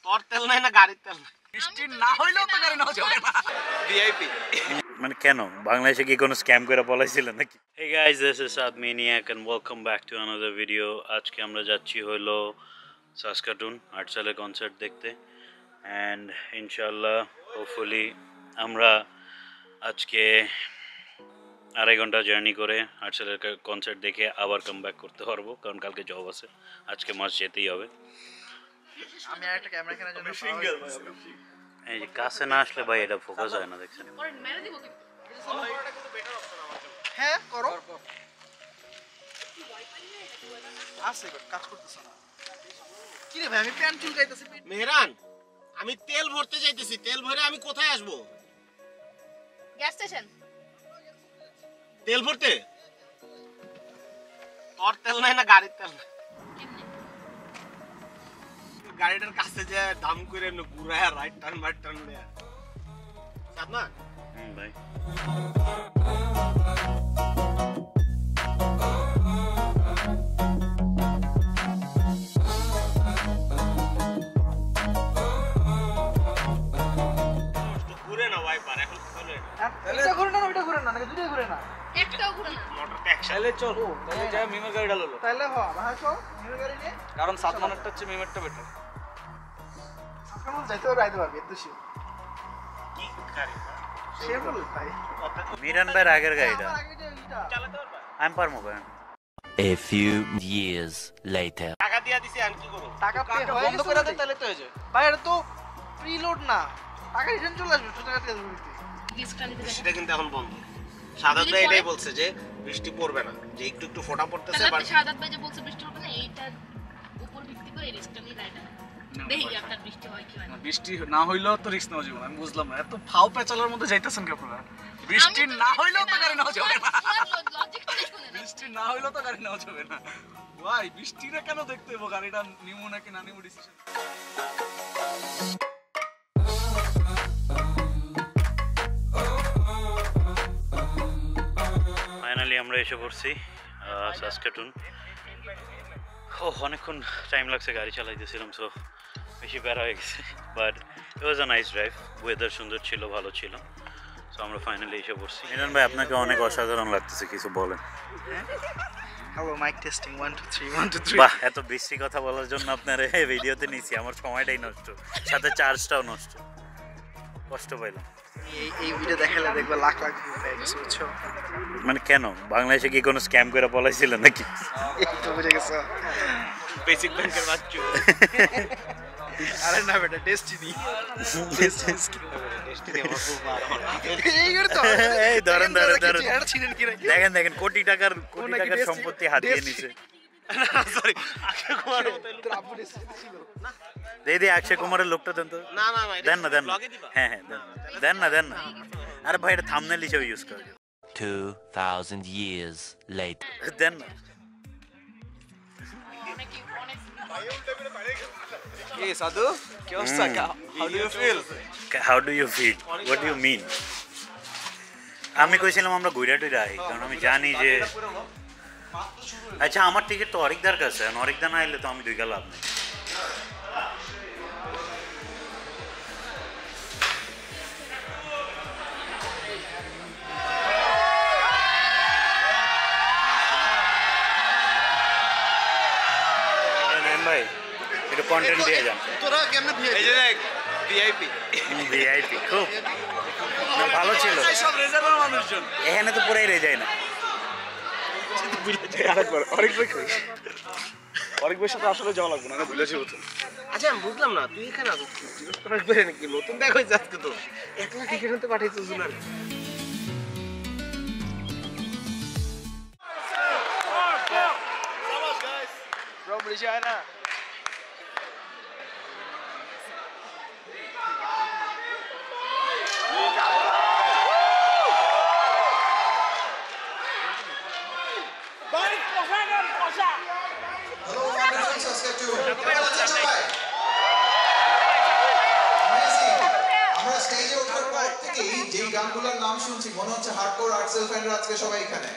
তোর তেল নাই না গাড়ির তেল বৃষ্টি না হইলেও তো গাড়ি নাও যাবে না ভিআইপি মানে কেন বাংলাদেশে কি কোনো স্ক্যাম করে পলাইছিল নাকি? Hey guys, this is Saad Maniac and welcome back to another video. আজকে আমরা যাচ্ছি হলো সাসকাটুন আর্টসেলের কনসার্ট দেখতে and ইনশাআল্লাহ হোপফুলি আমরা আজকে 2.5 ঘন্টা জার্নি করে আর্টসেলের কনসার্ট দেখে আবার কাম ব্যাক করতে পারবো, কারণ কালকে জব আছে, আজকে মাস যেতেই হবে। আমি আরেকটা ক্যামেরা কেনার জন্য সিঙ্গেল এই যে কাছে না আসলে ভাই এটা ফোকাস হয় না, দেখছেন? হ্যাঁ করো আসে কাজ করতেছ না কি রে ভাই? আমি প্যান্ট চুলকাইতেছি। মেহরান, আমি তেল ভরতে যাইতেছি, তেল ভরে আমি কোথায় আসবো? Gas station. তেল ভরতে? তোর তেল নাই না গাড়ির তেল? গাড়িটার কাছে যে দাম করে ঘুরায় রাইট টার্ন বাট টার্ন দেয়া সাথ না ভাই। ঘুরে না ওয়াইপার এখন চলে এটা ঘুরে না, ওইটা ঘুরে না, নাকি দুটোই ঘুরে না? একটাও ঘুরে না। মোটরতে একসাথে তাহলে চলো, তাহলে যা মিমের গাড়ি ডালো। তাহলে ভাই চল মিমের গাড়ি নিয়ে, কারণ সাতমানেরটা হচ্ছে মিমেরটা বেটার। সাতমান যাইতে রাইতে পারবে এত শিওর। কি গাড়ি সে বল ভাই মিরান ভাইয়ের আগের গাড়িটা চালাতে পারবা? আমি পারবো ভাই। A few years later. টাকা দিয়া দিছি আর কি করব? টাকা পে বন্ধ করে দে, তাহলে তো হয়ে যায়। ভাই এটা তো প্রিলোড না, টাকা রিটার্ন চলে আসবে, তো টাকা দিয়ে দিতে। ডিসকাউন্ট দিতে বৃষ্টিটা কিন্তু এখন বন্ধ। সাদাত ভাই এটাই বলছে যে বৃষ্টি পড়বে না, যে একটু একটু ফোঁটা পড়তেছে। তাহলে সাদাত ভাই যে বলছে বৃষ্টি হবে না, এইটার উপর ভিত্তি করে রিস্কটা নিয়ে রাইট দেখি আপনার বৃষ্টি হয় কি হয় না। বৃষ্টি না হইলেও তো রিস্ক নেওয়া যাবে না। আমি বুঝলাম না, এত ফাও পেঁচালের মধ্যে যাইতেছেন কি আপনারা? বৃষ্টি না হইলেও তো গাড়ি নেওয়া যাবে না। লজিকটা শুনে না। বৃষ্টি না হইলেও তো গাড়ি নেওয়া যাবে না। ভাই বৃষ্টিটা কেন দেখতে হইব? গাড়িটা নিমু নাকি না নিমু ডিসিশন। ফাইনালি আমরা এসে পড়ছি সাসকাটুন। অনেকক্ষণ টাইম লাগছে, গাড়ি চালাইতেছিলাম, সো বেশি প্যারা হয়ে গেছে, but it was a nice drive. Weather সুন্দর ছিল, ভালো ছিল, সো আমরা ফাইনালি এসে পড়ছি। মিরান ভাই আপনাকে অনেক অসাধারণ লাগতেছে, কিছু বলেন। Hello mike testing 1 2 3 1 2 3। বাহ, এত বেশি কথা বলার জন্য আপনার এই ভিডিওতে নিয়েছি, আমার সময়টাই নষ্ট, সাথে চার্জটাও নষ্ট, কষ্ট পাইলাম। এই ভিডিও দেখালে দেখবে লাখ লাখ ভিউ পেয়ে গেছে, বুঝছো? মানে কেন বাংলাদেশে কি কোনো স্ক্যাম করে পলাইছিল নাকি? এই তো বুঝে গেছো। বেসিক ব্যাংকের বাচ্চু। আরে না বেটা, ডেস্টিনি এইগুলো তো এই ধরেন ধরেন ধরেন, এটা ছিলেন কি নাকি? দেখেন দেখেন, কোটি টাকার সম্পত্তি হাতিয়ে নিছে। সরি, আগে কুমার মতো তোর আব্বু ডেস্টিনি ছিল না? দিদি অক্ষয় কুমারের লোকটা দেন তো। না না না, দেন না দেন না, ব্লগে দিবা? হ্যাঁ হ্যাঁ দেন না দেন না। আরে ভাই এটা থাম্বনেল হিসেবে ইউজ করে 2000 years later. দেন না। এই সাধু কি অবস্থা? How do you feel? How do you feel? What do you mean? আমি কইছিলাম আমরা ঘুরা টুরা আই, কারণ আমি জানি যে আচ্ছা আমার টিকিট তো অরিকদার কাছে, অরিকদা না এলে তো আমি 2 গা লাভ নেই। ভাই একটু কন্টেন্ট দিয়ে যান। তোরা কেমনে এই যে দেখ ভিআইপি ভিআইপি খুব না, ভালো ছিল। সব রেজার্ভার মানুষজন এখানে তো পুরাই রে যায় না। আরেকবার অনেক বেশি সাথে আসলে যাওয়া লাগবে না, ভুলেছি বলছেন। আচ্ছা আমি বুঝলাম না, তুই এখানে আছো জিজ্ঞেস করার পরে নাকি নতুন দেখা হয়েছে আজকে? তো একলা টিকিট আনতে পাঠাইছো জুনার। প্রবলি যায় না। আমরা স্টেজে ওঠার পর থেকেই যে গানগুলোর নাম শুনছি মনে হচ্ছে হার্ডকোর আর্টসেল ফ্যানরা আজকে সবাই এখানে।